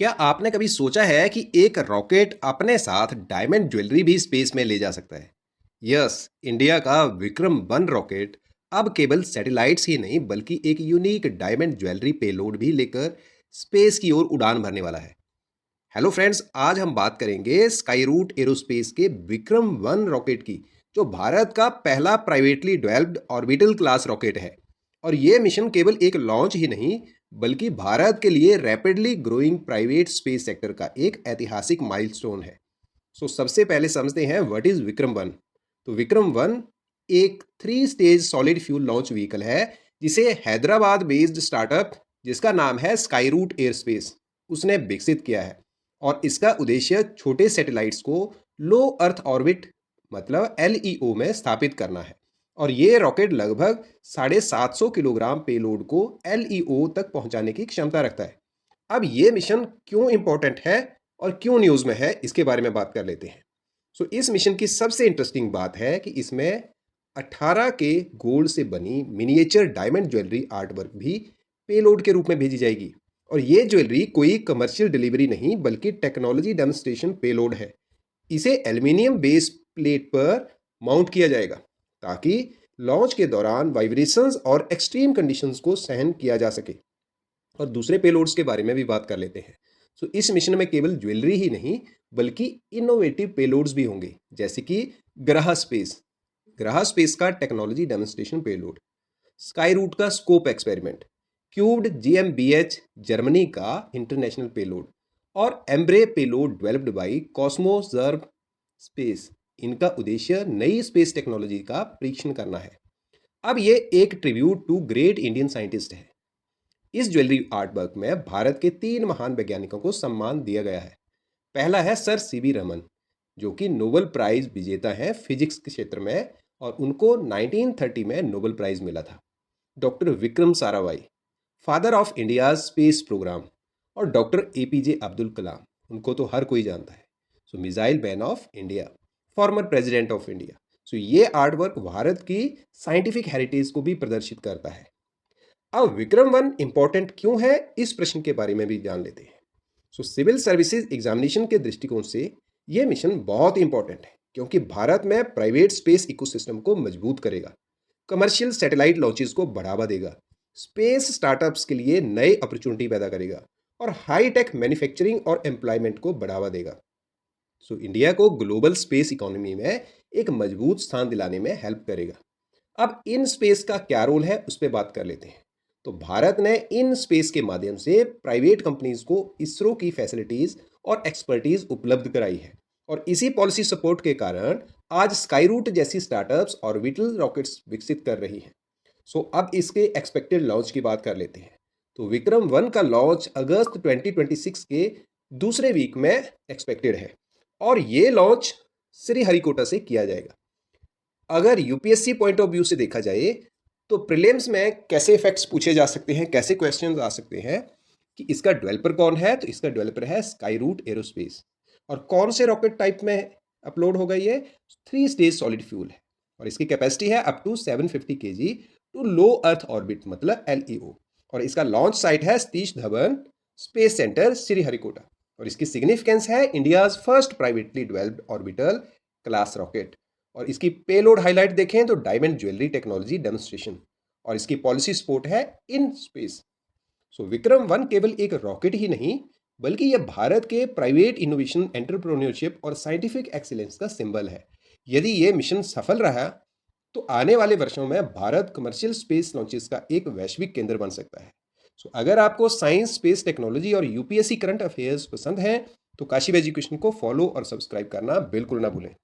क्या आपने कभी सोचा है कि एक रॉकेट अपने साथ डायमंड ज्वेलरी भी स्पेस में ले जा सकता है? यस, इंडिया का विक्रम 1 रॉकेट अब केवल सैटेलाइट्स ही नहीं बल्कि एक यूनिक डायमंड ज्वेलरी पेलोड भी लेकर स्पेस की ओर उड़ान भरने वाला है। हेलो फ्रेंड्स, आज हम बात करेंगे स्काई रूट एरोस्पेस के विक्रम 1 रॉकेट की, जो भारत का पहला privately developed orbital class rocket है। और ये मिशन केवल एक लॉन्च ही नहीं बल्कि भारत के लिए rapidly growing private space sector का एक ऐतिहासिक माइलस्टोन है। सबसे पहले समझते हैं व्हाट इज विक्रम 1। तो विक्रम 1 एक 3 stage solid fuel launch vehicle है जिसे हैदराबाद बेस्ड स्टार्टअप जिसका नाम है स्काई रूट एयरस्पेस उसने विकसित किया है। और इसका उद्देश्य छोटे सैटेलाइट्स को लो अर्थ ऑर्बिट मतलब LEO में स्थापित करना है। और ये रॉकेट लगभग 750 किलोग्राम पेलोड को LEO तक पहुंचाने की क्षमता रखता है। अब ये मिशन क्यों इंपॉर्टेंट है और क्यों न्यूज़ में है, इसके बारे में बात कर लेते हैं। इस मिशन की सबसे इंटरेस्टिंग बात है कि इसमें 18 के गोल्ड से बनी miniature diamond jewellery art work भी पेलोड के रूप में भेजी जाएगी। और ये ज्वेलरी कोई कमर्शियल डिलीवरी नहीं बल्कि टेक्नोलॉजी डेमोन्स्ट्रेशन पेलोड है। इसे एल्यूमिनियम बेस प्लेट पर माउंट किया जाएगा ताकि लॉन्च के दौरान वाइब्रेशंस और एक्सट्रीम कंडीशंस को सहन किया जा सके। और दूसरे पेलोड्स के बारे में भी बात कर लेते हैं। इस मिशन में केवल ज्वेलरी ही नहीं बल्कि इनोवेटिव पेलोड्स भी होंगे, जैसे कि ग्रह स्पेस का technology demonstration payload, Skyroot का scope experiment, cubed GmbH Germany का इंटरनेशनल पेलोड और एम्ब्रे payload developed by Cosmoserve space. इनका उद्देश्य नई स्पेस टेक्नोलॉजी का परीक्षण करना है। अब ये एक tribute to great Indian scientist है। इस ज्वेलरी आर्ट वर्क में भारत के 3 महान वैज्ञानिकों को सम्मान दिया गया है। पहला है सर CV रमन, जो कि नोबेल प्राइज विजेता हैं फिजिक्स के क्षेत्र में, और उनको 1930 में नोबेल प्राइज मिला था। Doctor Vikram Sarabhai, father of India space programme, और डॉक्टर APJ अब्दुल कलाम, उनको तो हर कोई जानता है। Missile man of India, former president of India. ये आर्ट वर्क भारत की साइंटिफिक हेरिटेज को भी प्रदर्शित करता है। अब विक्रम 1 इंपॉर्टेंट क्यों है, इस प्रश्न के बारे में भी जान लेते हैं। सिविल सर्विसेज एग्जामिनेशन के दृष्टिकोण से यह मिशन बहुत इंपॉर्टेंट है क्योंकि भारत में प्राइवेट स्पेस इकोसिस्टम को मजबूत करेगा, कमर्शियल सैटेलाइट लॉन्चेस को बढ़ावा देगा, स्पेस स्टार्टअप्स के लिए नए अपॉर्चुनिटी पैदा करेगा और हाई टेक मैन्युफैक्चरिंग और एम्प्लॉयमेंट को बढ़ावा देगा। इंडिया को ग्लोबल स्पेस इकोनॉमी में एक मजबूत स्थान दिलाने में हेल्प करेगा। अब इन स्पेस का क्या रोल है, उस पर बात कर लेते हैं। भारत ने इन स्पेस के माध्यम से प्राइवेट कंपनीज को इसरो की फैसिलिटीज और एक्सपर्टीज उपलब्ध कराई है। और इसी पॉलिसी सपोर्ट के कारण आज स्काई रूट जैसी स्टार्टअप्स ऑर्बिटल रॉकेट्स विकसित कर रही हैं। अब इसके एक्सपेक्टेड लॉन्च की बात कर लेते हैं। विक्रम 1 का लॉन्च अगस्त 2026 के दूसरे वीक में एक्सपेक्टेड है और ये लॉन्च श्रीहरिकोटा से किया जाएगा। अगर UPSC पॉइंट ऑफ व्यू से देखा जाए तो प्रीलिम्स में कैसे इफेक्ट्स पूछे जा सकते हैं, कैसे क्वेश्चंस आ सकते हैं कि इसका डेवलपर कौन है, तो इसका डेवलपर है स्काई रूट एरोस्पेस। और कौन से रॉकेट टाइप में अपलोड होगा, ये 3 स्टेज सॉलिड फ्यूल है और इसकी कैपेसिटी है up to 750 kg to low earth orbit मतलब LEO। और इसका लॉन्च साइट है सतीश धवन स्पेस सेंटर श्रीहरिकोटा। और इसकी सिग्निफिकेंस है India's first privately developed orbital class rocket. और इसकी पेलोड हाईलाइट देखें तो डायमंड ज्वेलरी टेक्नोलॉजी डेमोन्स्ट्रेशन, और इसकी पॉलिसी सपोर्ट है इन स्पेस। विक्रम 1 केवल एक रॉकेट ही नहीं बल्कि यह भारत के प्राइवेट इनोवेशन, एंटरप्रेन्योरशिप और साइंटिफिक एक्सीलेंस का सिंबल है। यदि यह मिशन सफल रहा तो आने वाले वर्षों में भारत कमर्शियल स्पेस लॉन्चेस का एक वैश्विक केंद्र बन सकता है। अगर आपको साइंस, स्पेस टेक्नोलॉजी और UPSC करंट अफेयर्स पसंद हैं तो काशिब एजुकेशन को फॉलो और सब्सक्राइब करना बिल्कुल ना भूलें।